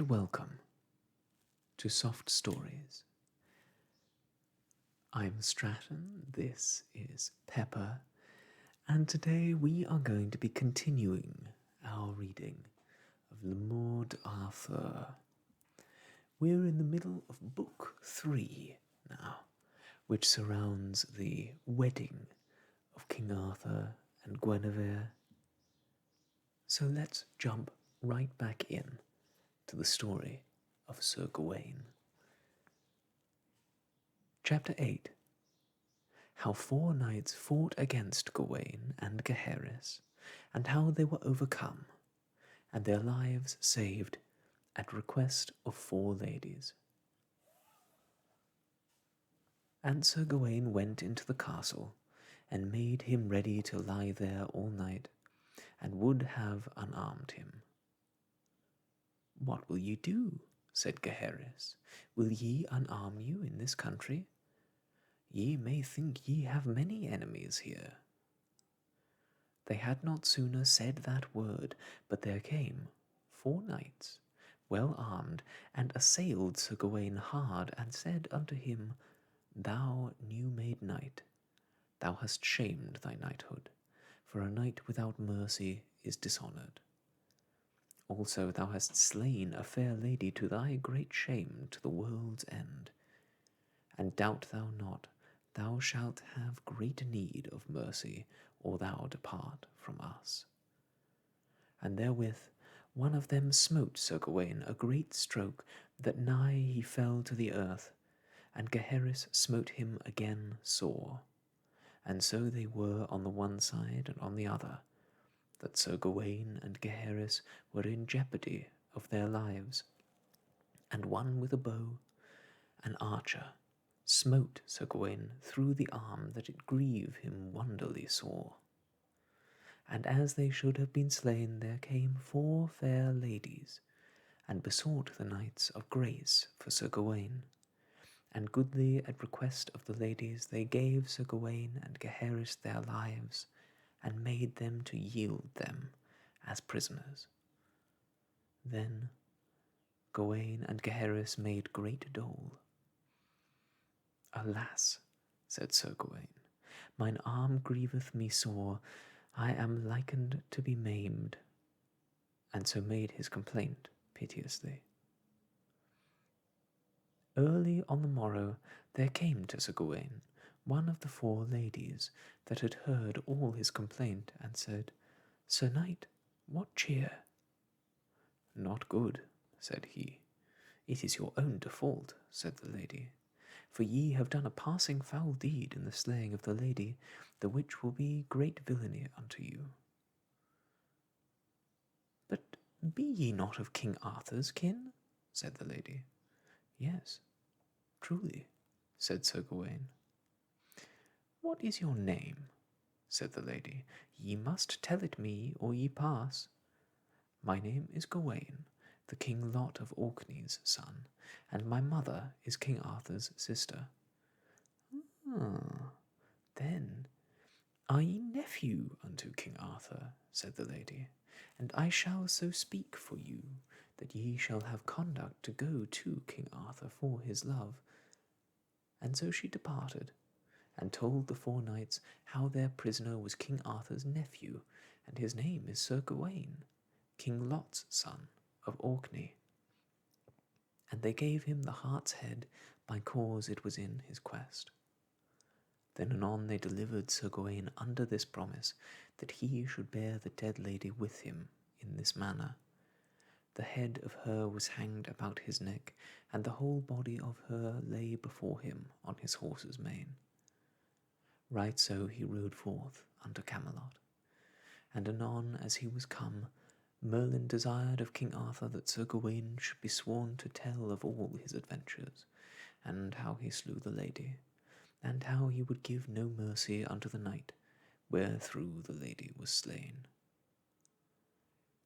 welcome to Soft Stories. I'm Stratton, this is Pepper, and today we are going to be continuing our reading of Le Morte d'Arthur. We're in the middle of Book 3 now, which surrounds the wedding of King Arthur and Guinevere. So let's jump right back in to the story of Sir Gawain. Chapter 8. How 4 knights fought against Gawain and Gaheris, and how they were overcome, and their lives saved at request of 4 ladies. And Sir Gawain went into the castle, and made him ready to lie there all night, and would have unarmed him. What will ye do? Said Gaheris. Will ye unarm you in this country? Ye may think ye have many enemies here. They had not sooner said that word, but there came 4 knights, well armed, and assailed Sir Gawain hard, and said unto him, Thou new-made knight, thou hast shamed thy knighthood, for a knight without mercy is dishonoured. Also thou hast slain a fair lady to thy great shame to the world's end. And doubt thou not, thou shalt have great need of mercy, or thou depart from us. And therewith one of them smote Sir Gawain a great stroke, that nigh he fell to the earth, and Gaheris smote him again sore. And so they were on the one side and on the other, that Sir Gawain and Gaheris were in jeopardy of their lives. And one with a bow, an archer, smote Sir Gawain through the arm, that it grieved him wonderly sore. And as they should have been slain, there came 4 fair ladies, and besought the knights of grace for Sir Gawain. And goodly at request of the ladies they gave Sir Gawain and Gaheris their lives, and made them to yield them as prisoners. Then Gawain and Gaheris made great dole. Alas, said Sir Gawain, mine arm grieveth me sore, I am likened to be maimed, and so made his complaint piteously. Early on the morrow there came to Sir Gawain one of the 4 ladies that had heard all his complaint, and said, Sir Knight, what cheer? Not good, said he. It is your own default, said the lady, for ye have done a passing foul deed in the slaying of the lady, the which will be great villainy unto you. But be ye not of King Arthur's kin? Said the lady. Yes, truly, said Sir Gawain. What is your name? Said the lady. Ye must tell it me, or ye pass. My name is Gawain, the King Lot of Orkney's son, and my mother is King Arthur's sister. Ah, then are ye nephew unto King Arthur, said the lady, and I shall so speak for you, that ye shall have conduct to go to King Arthur for his love. And so she departed, and told the 4 knights how their prisoner was King Arthur's nephew, and his name is Sir Gawain, King Lot's son of Orkney. And they gave him the hart's head, by cause it was in his quest. Then anon they delivered Sir Gawain under this promise, that he should bear the dead lady with him in this manner. The head of her was hanged about his neck, and the whole body of her lay before him on his horse's mane. Right so he rode forth unto Camelot. And anon as he was come, Merlin desired of King Arthur that Sir Gawain should be sworn to tell of all his adventures, and how he slew the lady, and how he would give no mercy unto the knight, wherethrough the lady was slain.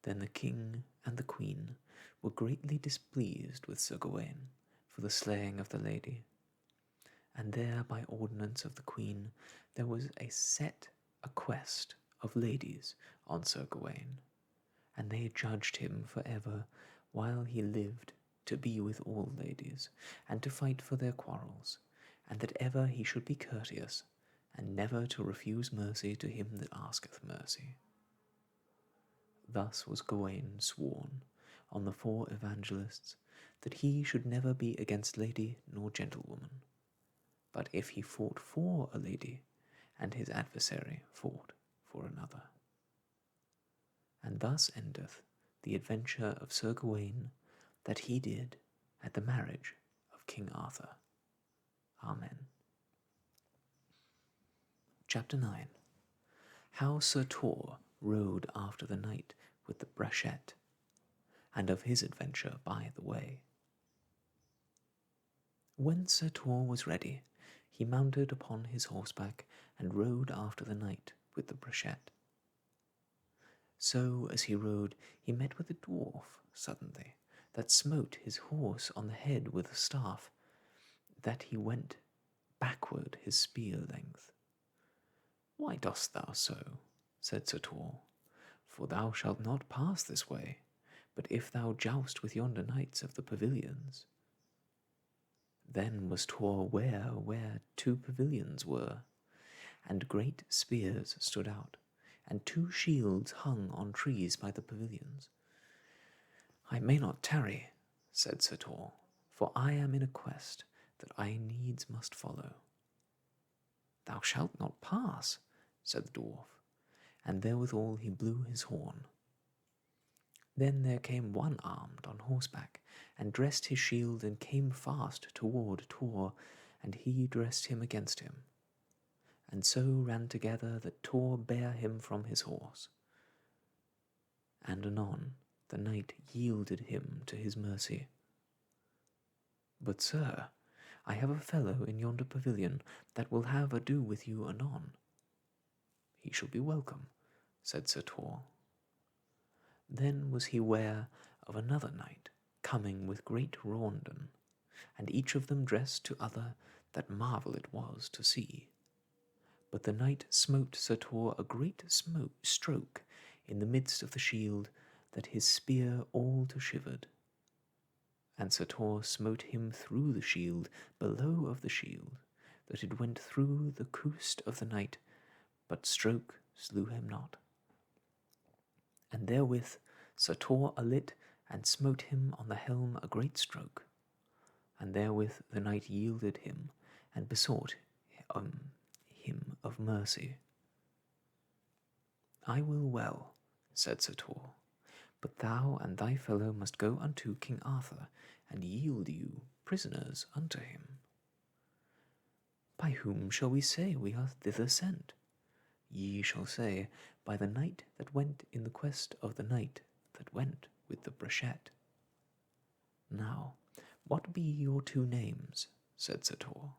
Then the king and the queen were greatly displeased with Sir Gawain for the slaying of the lady, and there by ordinance of the queen there was a quest of ladies on Sir Gawain, and they judged him for ever while he lived, to be with all ladies, and to fight for their quarrels, and that ever he should be courteous, and never to refuse mercy to him that asketh mercy. Thus was Gawain sworn on the 4 evangelists, that he should never be against lady nor gentlewoman, but if he fought for a lady, and his adversary fought for another. And thus endeth the adventure of Sir Gawain that he did at the marriage of King Arthur. Amen. Chapter 9. How Sir Tor rode after the knight with the brachet, and of his adventure by the way. When Sir Tor was ready, he mounted upon his horseback and rode after the knight with the brachet. So as he rode, he met with a dwarf suddenly, that smote his horse on the head with a staff, that he went backward his spear length. Why dost thou so? Said Sir Tor, for thou shalt not pass this way, but if thou joust with yonder knights of the pavilions. Then was Tor where 2 pavilions were, and great spears stood out, and 2 shields hung on trees by the pavilions. I may not tarry, said Sir Tor, for I am in a quest that I needs must follow. Thou shalt not pass, said the dwarf, and therewithal he blew his horn. Then there came one armed on horseback, and dressed his shield, and came fast toward Tor, and he dressed him against him. And so ran together that Tor bare him from his horse. And anon the knight yielded him to his mercy. But, sir, I have a fellow in yonder pavilion that will have ado with you anon. He shall be welcome, said Sir Tor. Then was he ware of another knight coming with great raundon, and each of them dressed to other, that marvel it was to see. But the knight smote Sir Tor a great stroke in the midst of the shield, that his spear all to shivered. And Sir Tor smote him through the shield, below of the shield, that it went through the coust of the knight, but stroke slew him not. And therewith Sir Tor alit, and smote him on the helm a great stroke. And therewith the knight yielded him, and besought him of mercy. I will well, said Sir Tor, but thou and thy fellow must go unto King Arthur, and yield you prisoners unto him. By whom shall we say we are thither sent? Ye shall say, by the knight that went in the quest of the knight that went with the brachet. Now, what be your 2 names? Said Sir Tor.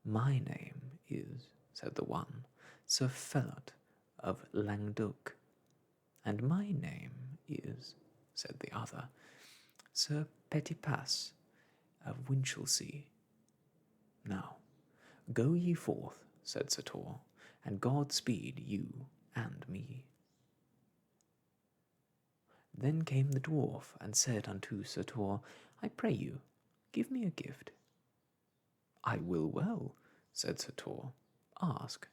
My name is, said the one, Sir Felot of Languedoc, and my name is, said the other, Sir Petipas of Winchelsea. Now, go ye forth, said Sir Tor, and God speed you and me. Then came the dwarf, and said unto Sir Tor, I pray you, give me a gift. I will well, said Sir Tor, ask.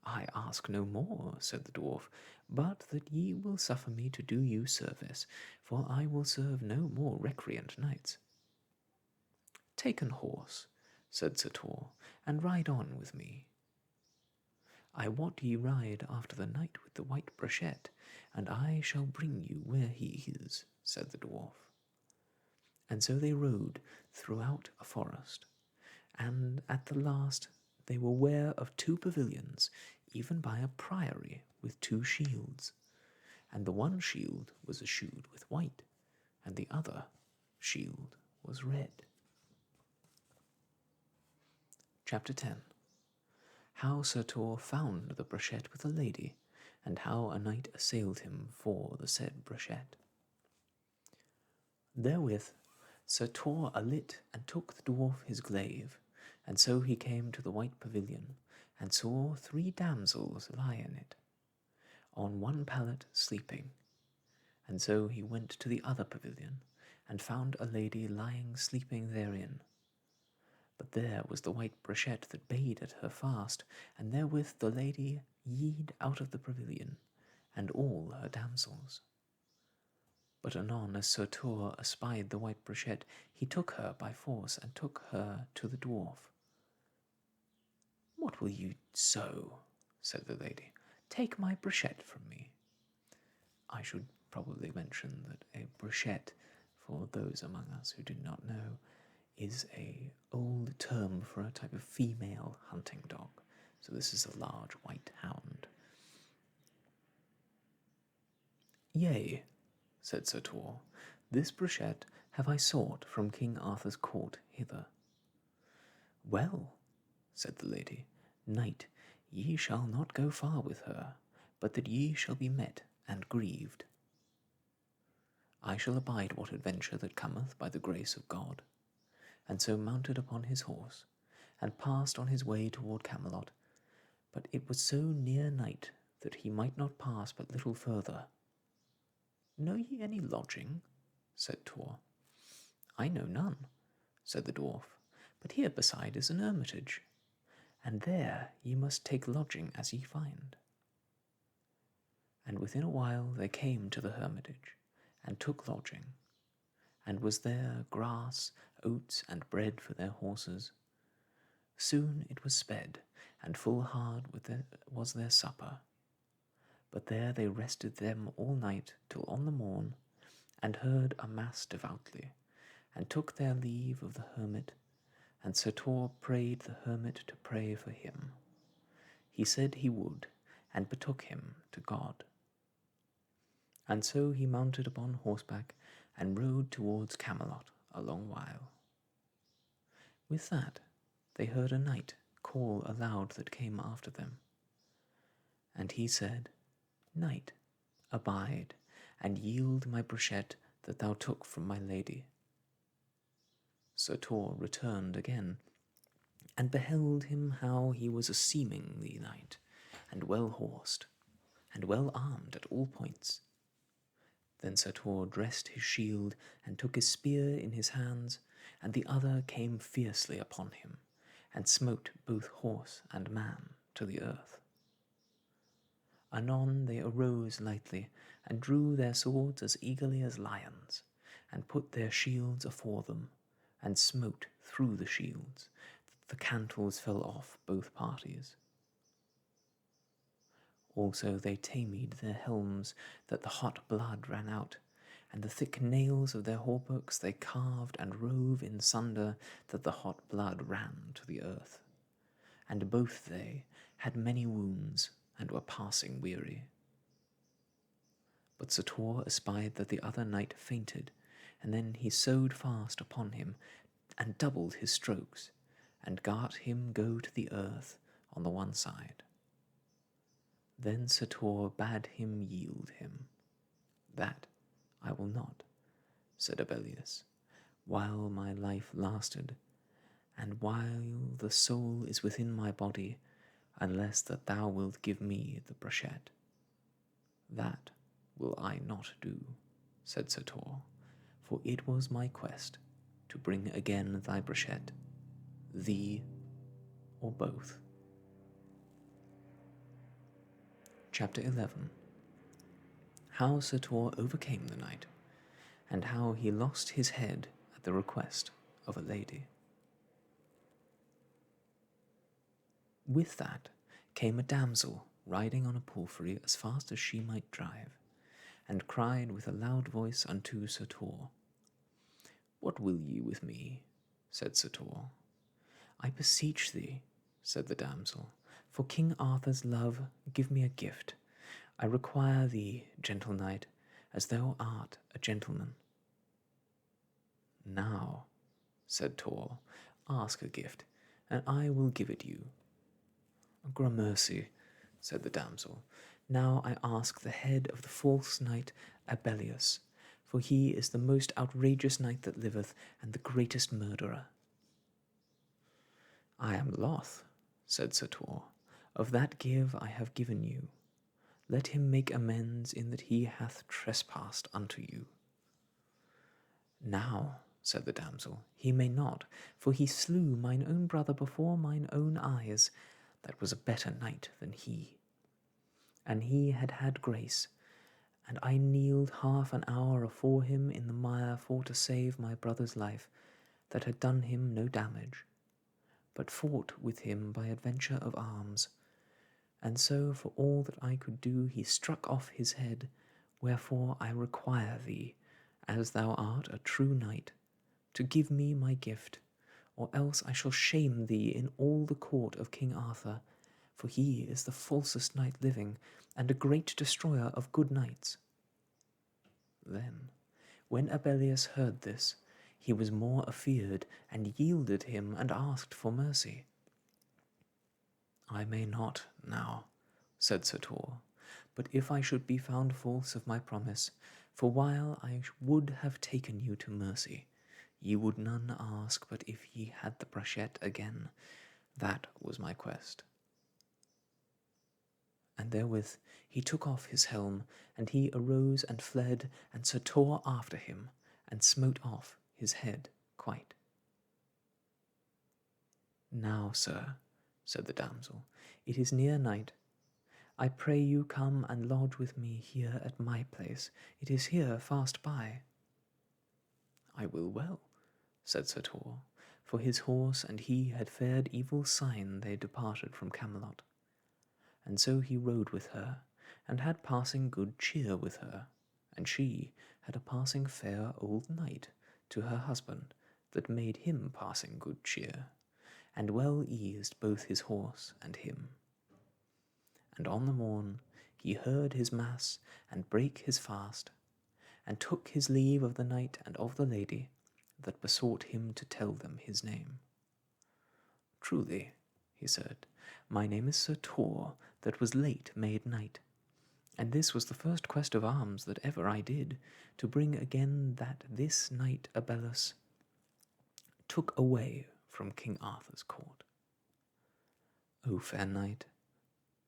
I ask no more, said the dwarf, but that ye will suffer me to do you service, for I will serve no more recreant knights. Take an horse, said Sir Tor, and ride on with me. I wot ye ride after the knight with the white brachet, and I shall bring you where he is, said the dwarf. And so they rode throughout a forest, and at the last they were ware of 2 pavilions, even by a priory with 2 shields, and the one shield was eshewed with white, and the other shield was red. Chapter 10. How Sir Tor found the brachet with a lady, and how a knight assailed him for the said brachet. Therewith Sir Tor alit, and took the dwarf his glaive, and so he came to the white pavilion, and saw 3 damsels lie in it, on one pallet sleeping, And so he went to the other pavilion, and found a lady lying sleeping therein. But there was the white brochet that bade at her fast, and therewith the lady yede out of the pavilion, and all her damsels. But anon as Sir Tor espied the white brochet, he took her by force, and took her to the dwarf. What will you so? Said the lady. Take my brochet from me. I should probably mention that a brochet, for those among us who do not know, is a old term for a type of female hunting dog. So this is a large white hound. Yea, said Sir Tor, this brochet have I sought from King Arthur's court hither. Well, said the lady, knight, ye shall not go far with her, but that ye shall be met and grieved. I shall abide what adventure that cometh by the grace of God. And so mounted upon his horse, and passed on his way toward Camelot. But it was so near night that he might not pass but little further. Know ye any lodging? Said Tor. I know none, said the dwarf, but here beside is an hermitage, and there ye must take lodging as ye find. And within a while they came to the hermitage, and took lodging, and was there grass, oats, and bread for their horses. Soon it was sped, and full hard was their supper. But there they rested them all night till on the morn, and heard a mass devoutly, and took their leave of the hermit, and Sir Tor prayed the hermit to pray for him. He said he would, and betook him to God. And so he mounted upon horseback, and rode towards Camelot a long while. With that they heard a knight call aloud that came after them. And he said, Knight, abide, and yield my brochet that thou took from my lady. Sir Tor returned again, and beheld him how he was a seemingly knight, and well horsed, and well armed at all points. Then Sir Tor dressed his shield, and took his spear in his hands, and the other came fiercely upon him, and smote both horse and man to the earth. Anon they arose lightly, and drew their swords as eagerly as lions, and put their shields afore them, and smote through the shields, that the cantles fell off both parties. Also they tamed their helms, that the hot blood ran out, and the thick nails of their hauberks they carved and rove in sunder, that the hot blood ran to the earth. And both they had many wounds, and were passing weary. But Sir Tor espied that the other knight fainted, and then he sewed fast upon him, and doubled his strokes, and gart him go to the earth on the one side. Then Sir Tor bade him yield him. That I will not, said Abellius, while my life lasted, and while the soul is within my body, unless that thou wilt give me the brochet. That will I not do, said Sir Tor, for it was my quest to bring again thy brochet, thee or both. Chapter 11. How Sir Tor overcame the knight, and how he lost his head at the request of a lady. With that came a damsel riding on a palfrey as fast as she might drive, and cried with a loud voice unto Sir Tor. What will ye with me? Said Sir Tor. I beseech thee, said the damsel, for King Arthur's love, give me a gift. I require thee, gentle knight, as thou art a gentleman. Now, said Tor, ask a gift, and I will give it you. Gramercy, said the damsel, now I ask the head of the false knight Abellius, for he is the most outrageous knight that liveth, and the greatest murderer. I am loth, said Sir Tor, of that give I have given you. let him make amends in that he hath trespassed unto you. Now, said the damsel, he may not, for he slew mine own brother before mine own eyes, that was a better knight than he. And he had had grace, and I kneeled half an hour afore him in the mire for to save my brother's life, that had done him no damage, but fought with him by adventure of arms. And so for all that I could do he struck off his head, wherefore I require thee, as thou art a true knight, to give me my gift, or else I shall shame thee in all the court of King Arthur, for he is the falsest knight living, and a great destroyer of good knights. Then, when Abellius heard this, he was more afeard, and yielded him, and asked for mercy. I may not now, said Sir Tor, but if I should be found false of my promise, for while I would have taken you to mercy, ye would none ask but if ye had the brachet again. That was my quest. And therewith he took off his helm, and he arose and fled, and Sir Tor after him, and smote off his head quite. Now, sir, said the damsel, it is near night. I pray you come and lodge with me here at my place. It is here fast by. I will well, said Sir Tor, for his horse and he had fared evil sign they departed from Camelot. And so he rode with her, and had passing good cheer with her, and she had a passing fair old knight to her husband, that made him passing good cheer, and well eased both his horse and him. And on the morn he heard his mass, and brake his fast, and took his leave of the knight and of the lady, that besought him to tell them his name. Truly, he said, my name is Sir Tor, that was late made knight, and this was the first quest of arms that ever I did, to bring again that this knight Abellius took away from King Arthur's court. O fair knight,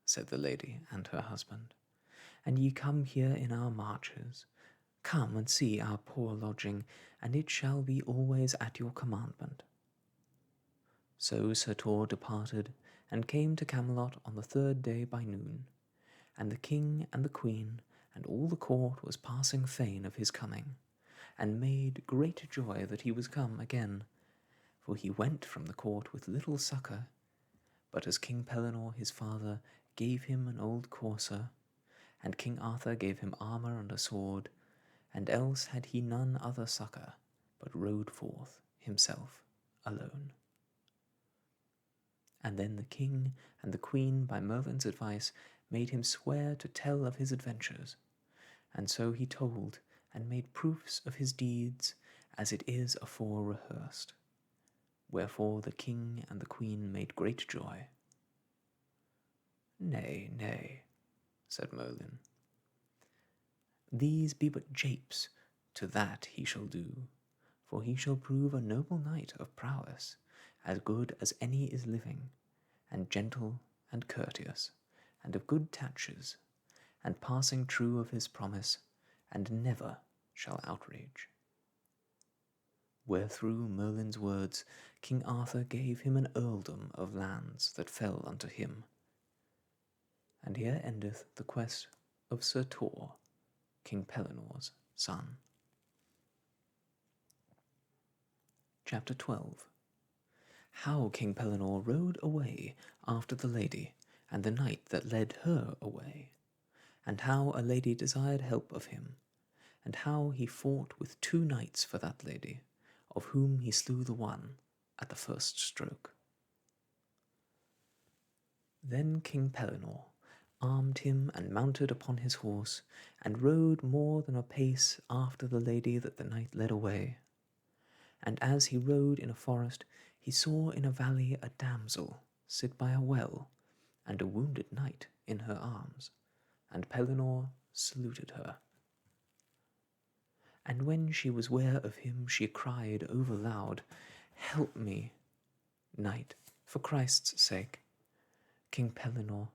said the lady and her husband, and ye come here in our marches, come and see our poor lodging, and it shall be always at your commandment. So Sir Tor departed, and came to Camelot on the third day by noon, and the king and the queen and all the court was passing fain of his coming, and made great joy that he was come again, for he went from the court with little succour, but as King Pellinore his father gave him an old courser, and King Arthur gave him armour and a sword, and else had he none other succour, but rode forth himself alone. And then the king and the queen, by Merlin's advice, made him swear to tell of his adventures, and so he told, and made proofs of his deeds, as it is afore rehearsed. Wherefore the king and the queen made great joy. Nay, nay, said Merlin, these be but japes to that he shall do, for he shall prove a noble knight of prowess, as good as any is living, and gentle and courteous, and of good tatches, and passing true of his promise, and never shall outrage. Wherethrough Merlin's words King Arthur gave him an earldom of lands that fell unto him. And here endeth the quest of Sir Tor, King Pellinore's son. Chapter 12. How King Pellinore rode away after the lady, and the knight that led her away, and how a lady desired help of him, and how he fought with 2 knights for that lady, of whom he slew the one at the first stroke. Then King Pellinore armed him and mounted upon his horse, and rode more than a pace after the lady that the knight led away. And as he rode in a forest, he saw in a valley a damsel sit by a well, and a wounded knight in her arms, and Pellinore saluted her. And when she was ware of him, she cried over loud, Help me, knight, for Christ's sake. King Pellinore,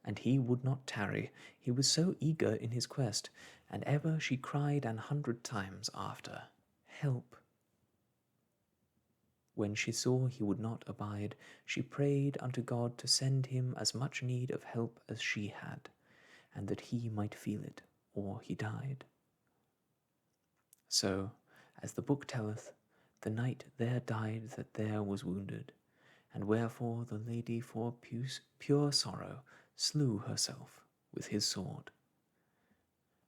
and he would not tarry. He was so eager in his quest, and ever she cried 100 times after, Help! When she saw he would not abide, she prayed unto God to send him as much need of help as she had, and that he might feel it, or he died. So, as the book telleth, the knight there died that there was wounded, and wherefore the lady for pure sorrow slew herself with his sword.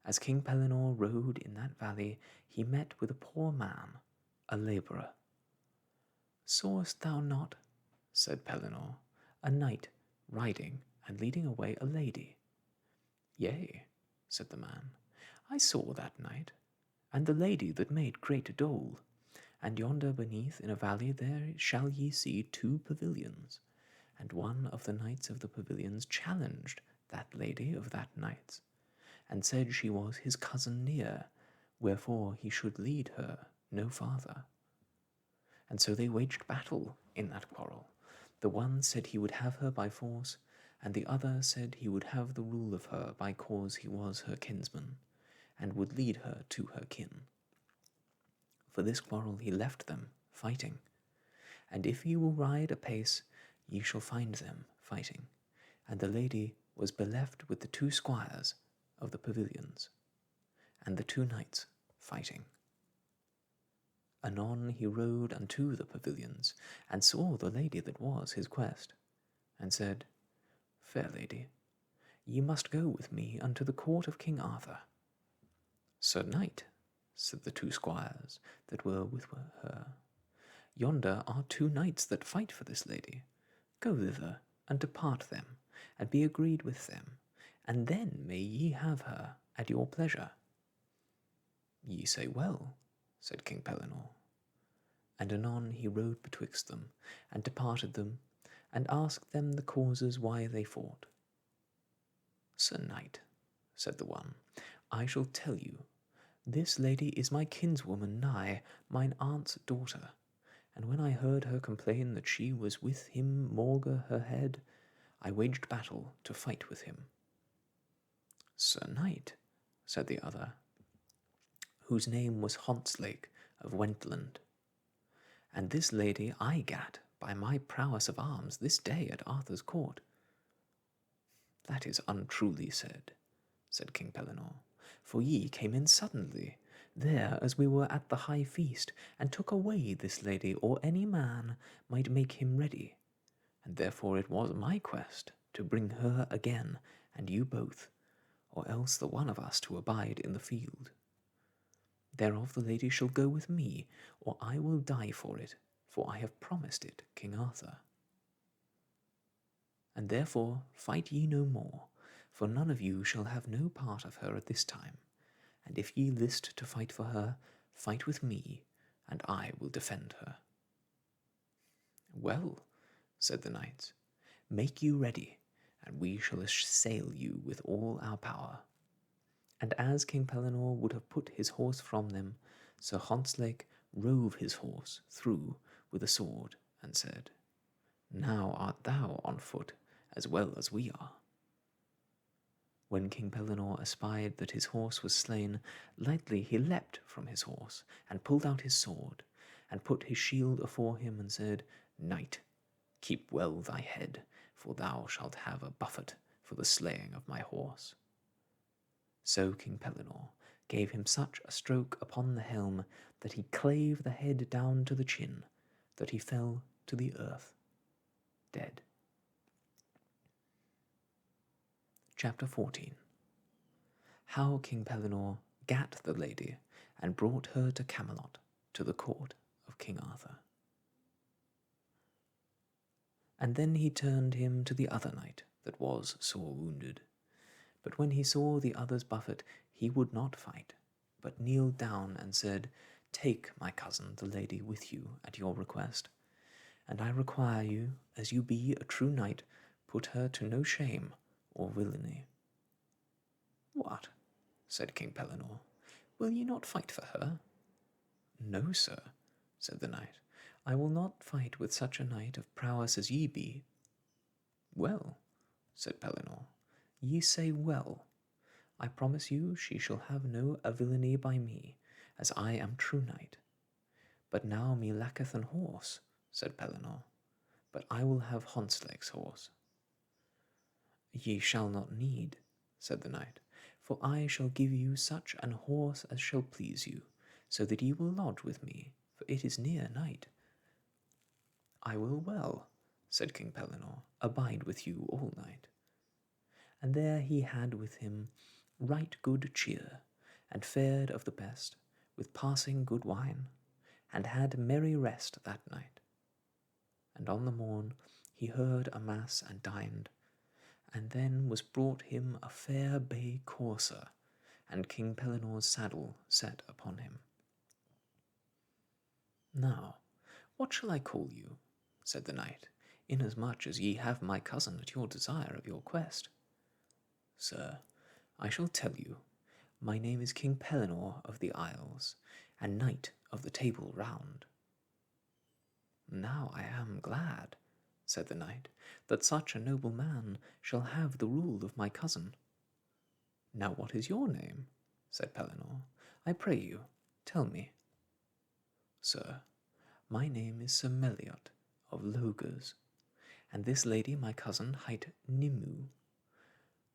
As King Pellinore rode in that valley, he met with a poor man, a labourer. Sawest thou not, said Pellinore, a knight riding and leading away a lady? Yea, said the man, I saw that knight, and the lady that made great dole. And yonder beneath in a valley there shall ye see 2 pavilions, and one of the knights of the pavilions challenged that lady of that knight's, and said she was his cousin near, wherefore he should lead her no farther. And so they waged battle in that quarrel. The one said he would have her by force, and the other said he would have the rule of her by cause he was her kinsman, and would lead her to her kin. For this quarrel he left them fighting, and if ye will ride apace, ye shall find them fighting. And the lady was beleft with the 2 squires of the pavilions, and the 2 knights fighting. Anon he rode unto the pavilions, and saw the lady that was his quest, and said, Fair lady, ye must go with me unto the court of King Arthur. Sir knight, said the 2 squires that were with her, yonder are 2 knights that fight for this lady. Go thither, and depart them, and be agreed with them, and then may ye have her at your pleasure. Ye say well, said King Pellinore. And anon he rode betwixt them, and departed them, and asked them the causes why they fought. Sir knight, said the one, I shall tell you. This lady is my kinswoman nigh, mine aunt's daughter, and when I heard her complain that she was with him maugre her head, I waged battle to fight with him. Sir knight, said the other, whose name was Hontzlake of Wentland, and this lady I gat by my prowess of arms this day at Arthur's court. That is untruly said, said King Pellinore, for ye came in suddenly, there as we were at the high feast, and took away this lady, or any man might make him ready, and therefore it was my quest to bring her again, and you both, or else the one of us to abide in the field. Thereof the lady shall go with me, or I will die for it, for I have promised it King Arthur. And therefore fight ye no more, for none of you shall have no part of her at this time, and if ye list to fight for her, fight with me, and I will defend her. Well, said the knights, make you ready, and we shall assail you with all our power. And as King Pellinore would have put his horse from them, Sir Hontzlake rove his horse through with a sword, and said, Now art thou on foot as well as we are. When King Pellinore espied that his horse was slain, lightly he leapt from his horse, and pulled out his sword, and put his shield afore him, and said, Knight, keep well thy head, for thou shalt have a buffet for the slaying of my horse. So King Pellinore gave him such a stroke upon the helm that he clave the head down to the chin, that he fell to the earth, dead. Chapter 14. How King Pellinore gat the lady, and brought her to Camelot, to the court of King Arthur. And then he turned him to the other knight that was sore wounded. But when he saw the other's buffet, he would not fight, but kneeled down and said, Take my cousin the lady with you at your request, and I require you, as you be a true knight, put her to no shame or villainy. What, said King Pellinore, will ye not fight for her? No, sir, said the knight, I will not fight with such a knight of prowess as ye be. Well, said Pellinore, Ye say well. I promise you she shall have no villainy by me, as I am true knight. But now me lacketh an horse, said Pellinore, but I will have Hontsleig's horse. Ye shall not need, said the knight, for I shall give you such an horse as shall please you, so that ye will lodge with me, for it is near night. I will well, said King Pellinore, abide with you all night. And there he had with him right good cheer, and fared of the best, with passing good wine, and had merry rest that night. And on the morn he heard a mass and dined, and then was brought him a fair bay courser, and King Pellinore's saddle set upon him. Now, what shall I call you? Said the knight, inasmuch as ye have my cousin at your desire of your quest. Sir, I shall tell you. My name is King Pellinore of the Isles, and Knight of the Table Round. Now I am glad, said the knight, that such a noble man shall have the rule of my cousin. Now what is your name? Said Pellinore. I pray you, tell me. Sir, my name is Sir Meliot of Logres, and this lady my cousin hight Nimue,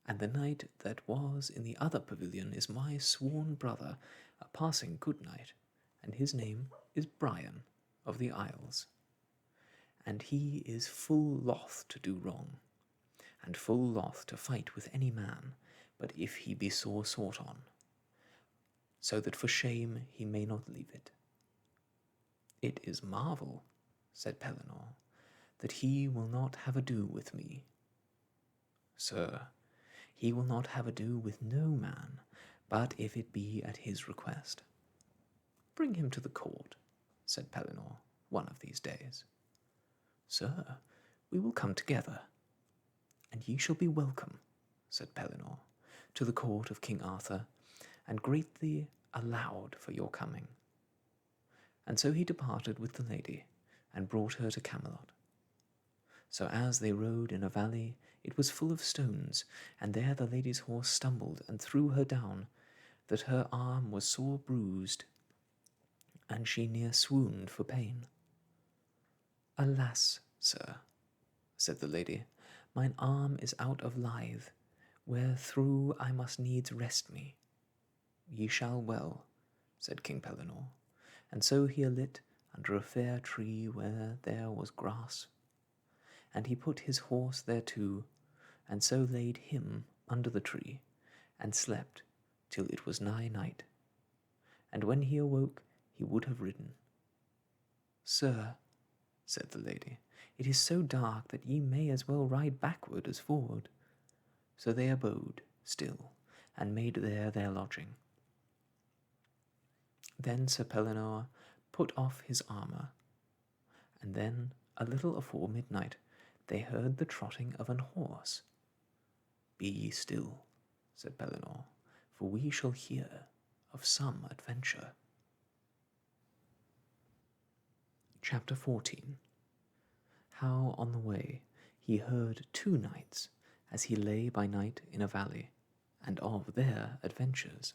and the knight that was in the other pavilion is my sworn brother, a passing good knight, and his name is Brian of the Isles. And he is full loth to do wrong, and full loth to fight with any man, but if he be sore sought on, so that for shame he may not leave it. It is marvel, said Pellinore, that he will not have ado with me. Sir, he will not have ado with no man, but if it be at his request. Bring him to the court, said Pellinore, one of these days. Sir, we will come together. And ye shall be welcome, said Pellinore, to the court of King Arthur, and greatly allowed for your coming. And so he departed with the lady, and brought her to Camelot. So as they rode in a valley, it was full of stones, and there the lady's horse stumbled and threw her down, that her arm was sore bruised, and she near swooned for pain. Alas, sir, said the lady, mine arm is out of lithe, wherethrough I must needs rest me. Ye shall well, said King Pellinore, and so he alit under a fair tree where there was grass, and he put his horse thereto, and so laid him under the tree, and slept till it was nigh night. And when he awoke, he would have ridden. Sir, said the lady, it is so dark that ye may as well ride backward as forward. So they abode still, and made there their lodging. Then Sir Pellinore put off his armour, and then, a little afore midnight, they heard the trotting of an horse. Be ye still, said Pellinore, for we shall hear of some adventure. Chapter 14. How on the way he heard two knights, as he lay by night in a valley, and of their adventures.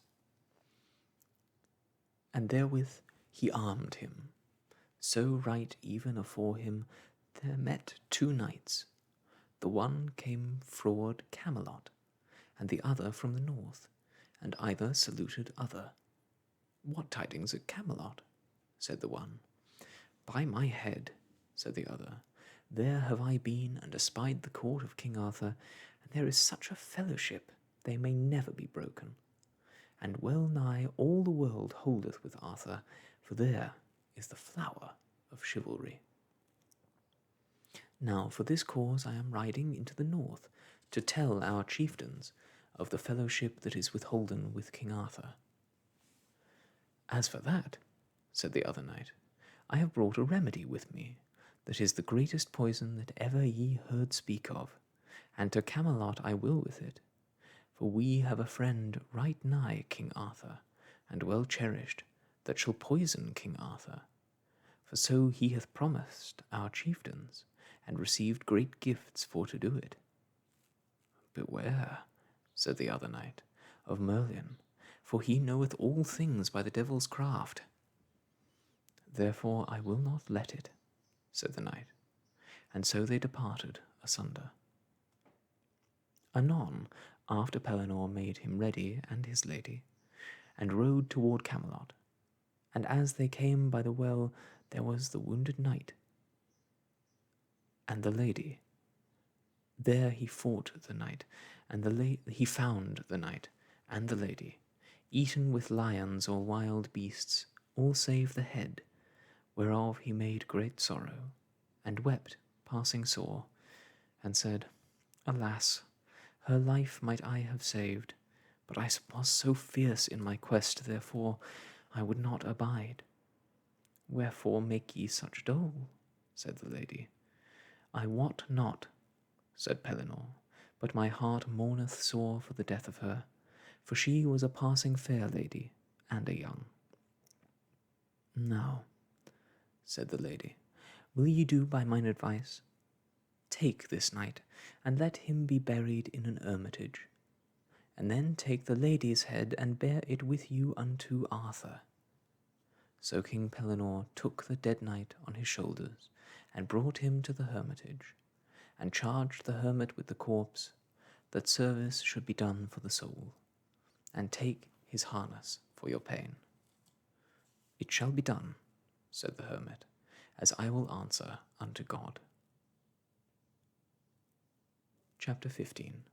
And therewith he armed him. So right even afore him there met two knights. The one came froward Camelot, and the other from the north, and either saluted other. What tidings at Camelot? Said the one. By my head, said the other, there have I been and espied the court of King Arthur, and there is such a fellowship they may never be broken. And well nigh all the world holdeth with Arthur, for there is the flower of chivalry. Now for this cause I am riding into the north, to tell our chieftains of the fellowship that is withholden with King Arthur. As for that, said the other knight, I have brought a remedy with me, that is the greatest poison that ever ye heard speak of, and to Camelot I will with it, for we have a friend right nigh King Arthur, and well cherished, that shall poison King Arthur, for so he hath promised our chieftains, and received great gifts for to do it. Beware, said the other knight, of Merlin, for he knoweth all things by the devil's craft. Therefore I will not let it, said the knight, and so they departed asunder. Anon, after Pellinore made him ready and his lady, and rode toward Camelot, and as they came by the well, there was the wounded knight and the lady. There he fought the knight, and he found the knight and the lady, eaten with lions or wild beasts, all save the head, whereof he made great sorrow, and wept passing sore, and said, Alas, her life might I have saved, but I was so fierce in my quest, therefore I would not abide. Wherefore make ye such dole? said the lady. I wot not, said Pellinore, but my heart mourneth sore for the death of her, for she was a passing fair lady, and a young. Now, said the lady, will ye do by mine advice? Take this knight, and let him be buried in an hermitage, and then take the lady's head, and bear it with you unto Arthur. So King Pellinore took the dead knight on his shoulders, and brought him to the hermitage, and charged the hermit with the corpse, that service should be done for the soul, and take his harness for your pain. It shall be done, said the hermit, as I will answer unto God. Chapter 15.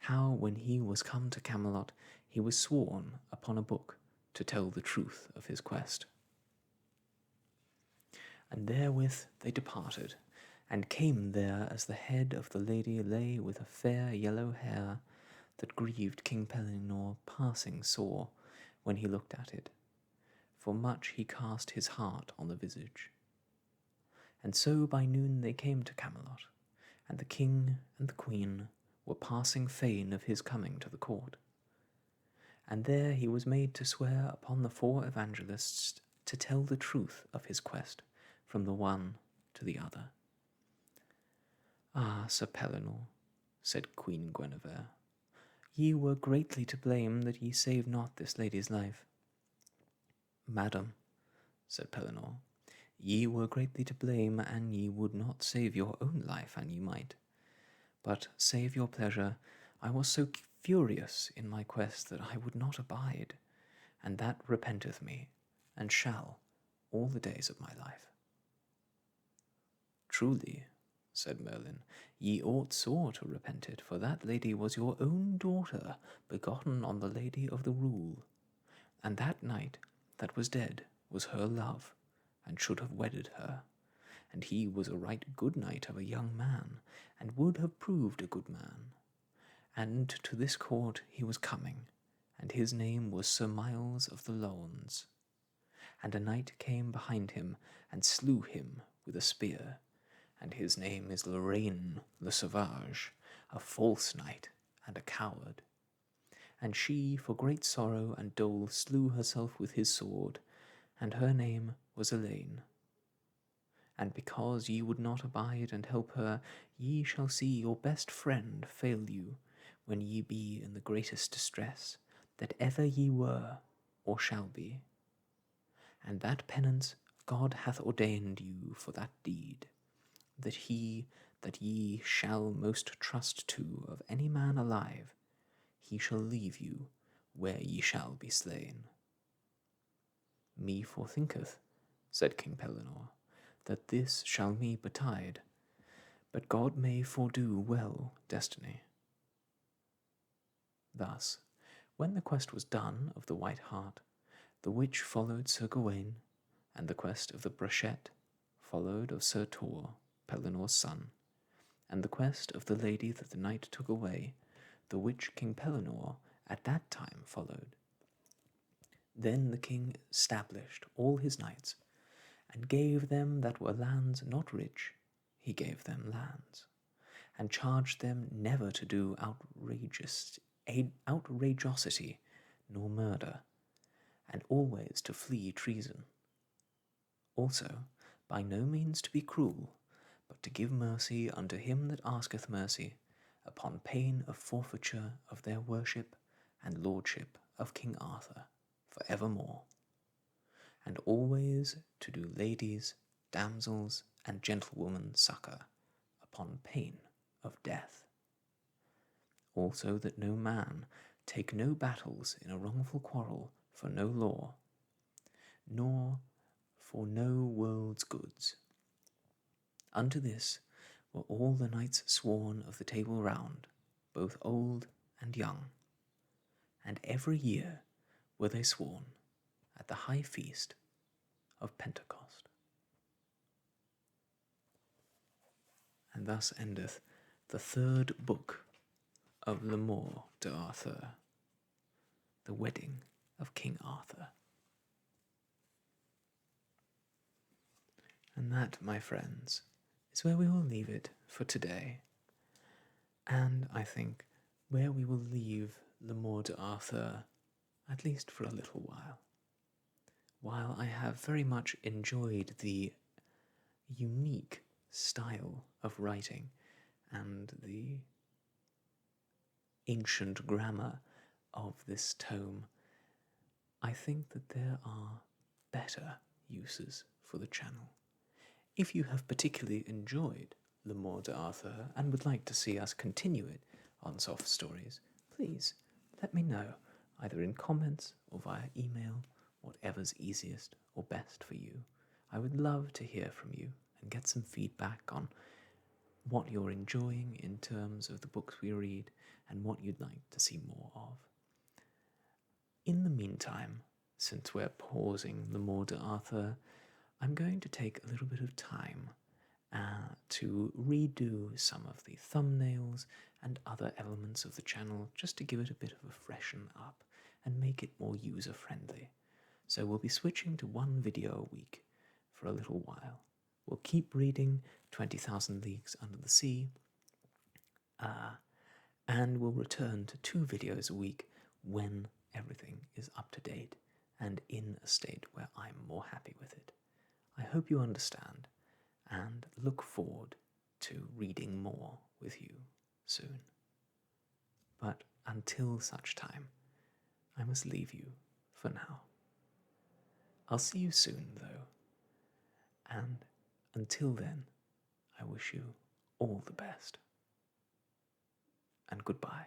How when he was come to Camelot, he was sworn upon a book to tell the truth of his quest. And therewith they departed, and came there as the head of the lady lay with a fair yellow hair, that grieved King Pellinore passing sore when he looked at it, for much he cast his heart on the visage. And so by noon they came to Camelot, and the king and the queen were passing fain of his coming to the court. And there he was made to swear upon the 4 evangelists to tell the truth of his quest from the one to the other. Ah, Sir Pellinore, said Queen Guinevere, ye were greatly to blame that ye saved not this lady's life. Madam, said Pellinore, ye were greatly to blame, and ye would not save your own life, an ye might. But, save your pleasure, I was so furious in my quest that I would not abide, and that repenteth me, and shall, all the days of my life. Truly, said Merlin, ye ought sore to repent it, for that lady was your own daughter, begotten on the Lady of the Rule, and that knight that was dead was her love, and should have wedded her, and he was a right good knight of a young man, and would have proved a good man. And to this court he was coming, and his name was Sir Miles of the Lawns. And a knight came behind him, and slew him with a spear, and his name is Lorraine le Sauvage, a false knight and a coward. And she, for great sorrow and dole, slew herself with his sword, and her name was Elaine. And because ye would not abide and help her, ye shall see your best friend fail you, when ye be in the greatest distress that ever ye were or shall be. And that penance God hath ordained you for that deed, that he that ye shall most trust to of any man alive, he shall leave you where ye shall be slain. Me forethinketh, said King Pellinore, that this shall me betide, but God may fordo well destiny. Thus, when the quest was done of the White Hart, the which followed Sir Gawaine, and the quest of the Brachet followed of Sir Tor, Pellinore's son, and the quest of the lady that the knight took away, the which King Pellinore at that time followed. Then the king established all his knights, and gave them that were lands not rich, he gave them lands, and charged them never to do outrageosity nor murder, and always to flee treason. Also, by no means to be cruel, but to give mercy unto him that asketh mercy, upon pain of forfeiture of their worship and lordship of King Arthur for evermore, and always to do ladies, damsels, and gentlewomen succour upon pain of death. Also that no man take no battles in a wrongful quarrel for no law, nor for no world's goods. Unto this were all the knights sworn of the Table Round, both old and young, and every year were they sworn at the high feast of Pentecost. And thus endeth the third book of Le Morte d'Arthur, the wedding of King Arthur. And that, my friends, is where we will leave it for today, and I think where we will leave Le Morte d'Arthur, at least for a little while. While I have very much enjoyed the unique style of writing and the ancient grammar of this tome, I think that there are better uses for the channel. If you have particularly enjoyed Le Morte d'Arthur and would like to see us continue it on Soft Stories, please let me know, either in comments or via email, whatever's easiest or best for you. I would love to hear from you and get some feedback on what you're enjoying in terms of the books we read and what you'd like to see more of. In the meantime, since we're pausing Le Morte d'Arthur, I'm going to take a little bit of time to redo some of the thumbnails and other elements of the channel just to give it a bit of a freshen up and make it more user-friendly. So we'll be switching to one video a week for a little while. We'll keep reading 20,000 Leagues Under the Sea, and we'll return to 2 videos a week when everything is up to date and in a state where I'm more happy with it. I hope you understand and look forward to reading more with you soon. But until such time, I must leave you for now. I'll see you soon, though, and until then, I wish you all the best, and goodbye.